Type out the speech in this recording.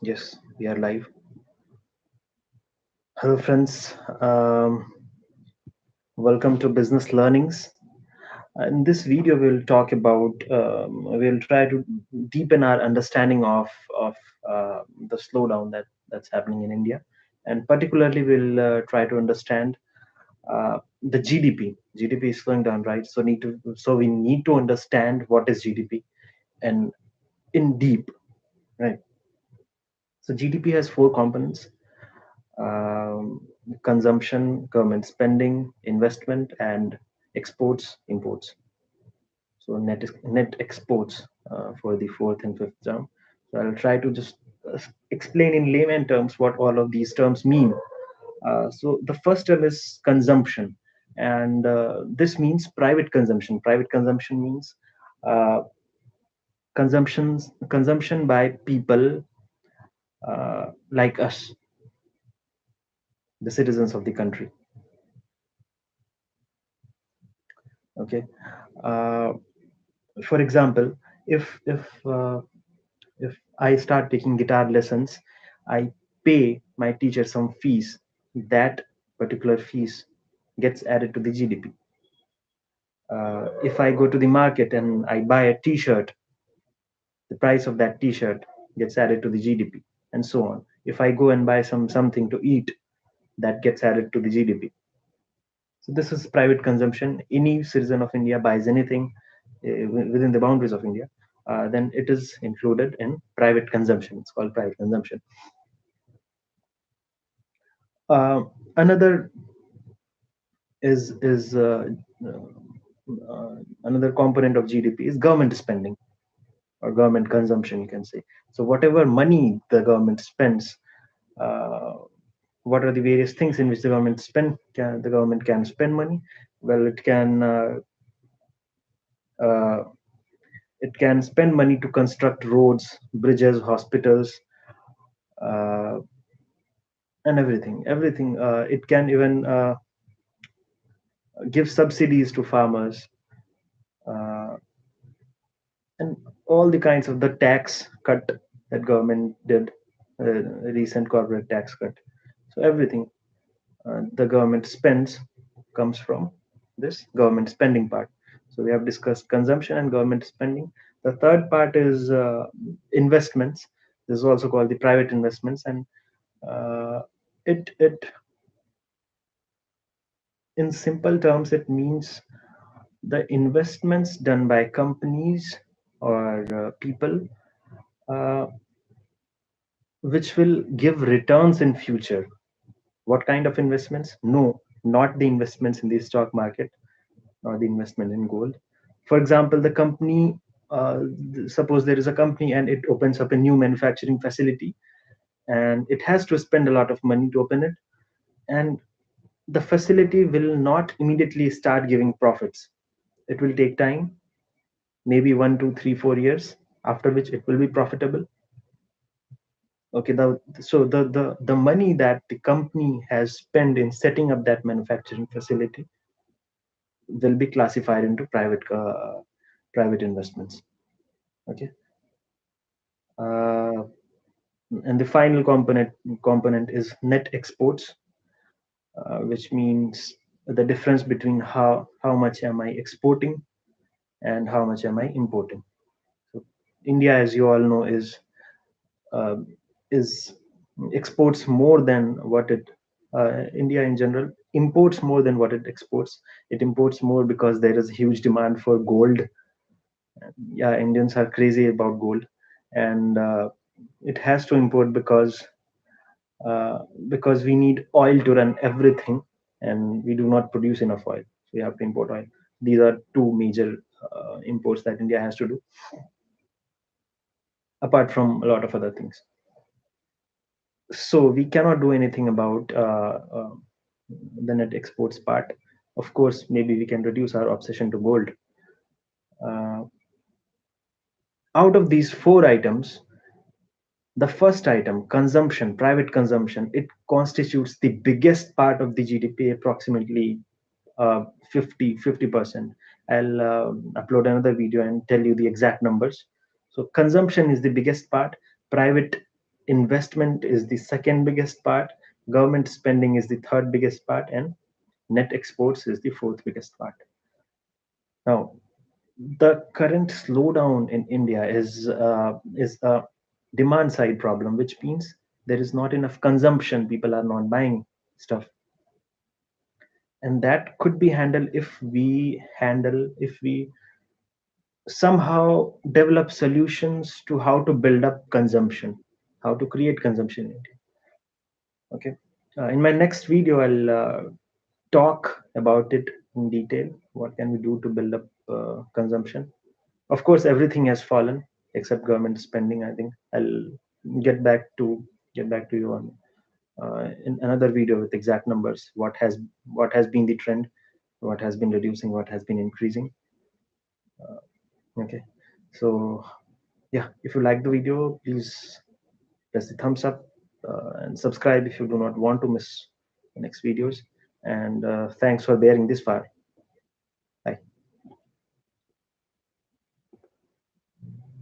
Yes, we are live. Hello, friends. Welcome to Business Learnings. In this video, we'll try to deepen our understanding of the slowdown that's happening in India, and particularly we'll try to understand the GDP. GDP is slowing down, right? So we need to understand what is GDP and in deep, right? So GDP has four components: um, consumption, government spending, investment, and exports, imports. So net exports for the fourth and fifth term. So I'll try to just explain in layman terms what all of these terms mean. So the first term is consumption, and this means private consumption. Private consumption means uh, consumption by people like us, the citizens of the country. Okay. Uh, for example, if if uh, if I start taking guitar lessons, I pay my teacher some fees. That particular fees gets added to the GDP. If I go to the market and I buy a T-shirt, the price of that T-shirt gets added to the GDP, and so on. If I go and buy something to eat, that gets added to the GDP. So this is private consumption. Any citizen of India buys anything within the boundaries of India, then it is included in private consumption. It's called private consumption. Uh, Another is another component of GDP is government spending or government consumption, you can say. So whatever money the government spends, uh, what are the various things in which the government can spend money? Well, uh, it can spend money to construct roads, bridges, hospitals, uh, and everything. It can even give subsidies to farmers, uh, and all the kinds of the tax cut that government did, recent corporate tax cut. So everything the government spends comes from this government spending part. So we have discussed consumption and government spending. The third part is investments. This is also called the private investments, and uh, it in simple terms it means the investments done by companies or people uh, which will give returns in future. What kind of investments? No, not the investments in the stock market or the investment in gold. For example, the company, suppose there is a company and it opens up a new manufacturing facility, and it has to spend a lot of money to open it, and the facility will not immediately start giving profits. It will take time, maybe 1, 2, 3, 4 years, after which it will be profitable. Okay, the money that the company has spent in setting up that manufacturing facility will be classified into private investments. Okay. uh, and the final component is net exports, which means the difference between how much am I exporting and how much am I importing. So India, as you all know, uh, is exports more than what it India in general imports more than what it exports. It imports more because there is huge demand for gold. Yeah, Indians are crazy about gold, and it has to import uh, because we need oil to run everything, and we do not produce enough oil. So we have to import oil. These are two major imports that India has to do, apart from a lot of other things. So we cannot do anything about the net exports part. Of course, maybe we can reduce our obsession to gold. Uh, Out of these four items, the first item, consumption, private consumption, it constitutes the biggest part of the GDP, approximately 50%. I'll upload another video and tell you the exact numbers. So consumption is the biggest part. Private investment is the second biggest part, government spending is the third biggest part, and net exports is the fourth biggest part. Now, the current slowdown in India is a demand side problem, which means there is not enough consumption. People are not buying stuff, and that could be handled if we somehow develop solutions to how to build up consumption, how to create consumption in India. Okay. In my next video, I'll talk about it in detail. What can we do to build up consumption? Of course, everything has fallen except government spending. I think I'll get back to get back to you on in another video with exact numbers. What has been the trend? What has been reducing? What has been increasing? Okay. So yeah, if you like the video, please press the thumbs up and subscribe if you do not want to miss the next videos. And thanks for bearing this far.